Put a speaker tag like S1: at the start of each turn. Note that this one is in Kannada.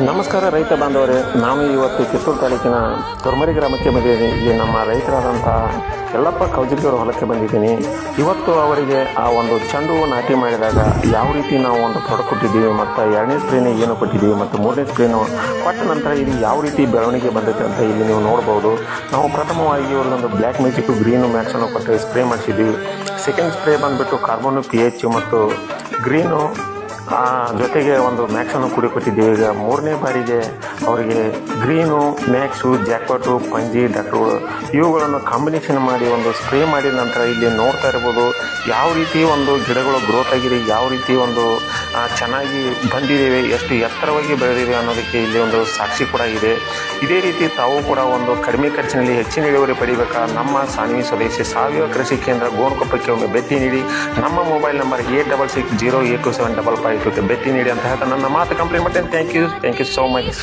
S1: ನಮಸ್ಕಾರ ರೈತ ಬಾಂಧವರೇ, ನಾನು ಇವತ್ತು ಕಿತ್ತೂರು ತಾಲೂಕಿನ ತೊರ್ಮರಿ ಗ್ರಾಮಕ್ಕೆ ಬಂದಿದ್ದೀನಿ. ಇಲ್ಲಿ ನಮ್ಮ ರೈತರಾದಂಥ ಯಲ್ಲಪ್ಪ ಕೌಜಲ್ಗಿಯವರ ಹೊಲಕ್ಕೆ ಬಂದಿದ್ದೀನಿ. ಇವತ್ತು ಅವರಿಗೆ ಆ ಒಂದು ಚೆಂಡು ಹೂವು ನಾಟಿ ಮಾಡಿದಾಗ ಯಾವ ರೀತಿ ನಾವು ಒಂದು ಪ್ರಾಡಕ್ಟ್ ಕೊಟ್ಟಿದ್ದೀವಿ, ಮತ್ತು 2ನೇ ಸ್ಪ್ರೇನ ಏನು ಕೊಟ್ಟಿದ್ದೀವಿ, ಮತ್ತು 3ನೇ ಸ್ಪ್ರೇನು ಕೊಟ್ಟ ನಂತರ ಇದು ಯಾವ ರೀತಿ ಬೆಳವಣಿಗೆ ಬಂದೈತೆ ಅಂತ ಇಲ್ಲಿ ನೀವು ನೋಡ್ಬೋದು. ನಾವು ಪ್ರಥಮವಾಗಿ ಒಂದು ಬ್ಲ್ಯಾಕ್ ಮ್ಯಾಜಿಕ್ ಗ್ರೀನು ಮ್ಯಾಕ್ಸನ್ನು ಕೊಟ್ಟು ಸ್ಪ್ರೇ ಮಾಡಿಸಿದ್ದೀವಿ. ಸೆಕೆಂಡ್ ಸ್ಪ್ರೇ ಬಂದುಬಿಟ್ಟು ಕಾರ್ಬೋನು PH ಮತ್ತು ಗ್ರೀನು ಜೊತೆಗೆ ಒಂದು ಮ್ಯಾಕ್ಸನ್ನು ಕೊಟ್ಟಿದ್ದೀವಿ. ಈಗ 3ನೇ ಬಾರಿಗೆ ಅವರಿಗೆ ಗ್ರೀನು, ಮ್ಯಾಕ್ಸು, ಜಾಕ್ಪಾಟು, ಪಂಜಿ, ಡಾಕ್ಟರ್ಗಳು ಇವುಗಳನ್ನು ಕಾಂಬಿನೇಷನ್ ಮಾಡಿ ಒಂದು ಸ್ಪ್ರೇ ಮಾಡಿದ ನಂತರ ಇಲ್ಲಿ ನೋಡ್ತಾ ಇರ್ಬೋದು ಯಾವ ರೀತಿ ಒಂದು ಗಿಡಗಳು ಗ್ರೋತ್ ಆಗಿದೆ, ಯಾವ ರೀತಿ ಒಂದು ಚೆನ್ನಾಗಿ ಬಂದಿದ್ದೇವೆ, ಎಷ್ಟು ಎತ್ತರವಾಗಿ ಬೆಳೆದಿವೆ ಅನ್ನೋದಕ್ಕೆ ಇಲ್ಲಿ ಒಂದು ಸಾಕ್ಷಿ ಕೂಡ ಇದೆ. ಇದೇ ರೀತಿ ತಾವು ಕೂಡ ಒಂದು ಕಡಿಮೆ ಖರ್ಚಿನಲ್ಲಿ ಹೆಚ್ಚಿನ ಇಳುವರಿ ಪಡಿಬೇಕಾ ನಮ್ಮ ಸಾನ್ವಿ ಸ್ವದೇಶಿ ಸಾವಯವ ಕೃಷಿ ಕೇಂದ್ರ ಗೋಣಕೊಪ್ಪಕ್ಕೆ ಒಮ್ಮೆ ಭೇಟಿ ನೀಡಿ. ನಮ್ಮ ಮೊಬೈಲ್ ನಂಬರ್ 86608275 ಭೇಟಿ ನೀಡಿ ಅಂತ ಹೇಳ್ತಾ ನನ್ನ ಮಾತು ಕಂಪ್ಲೀಟ್ ಮಾಡ್ತೇನೆ. Thank you so much.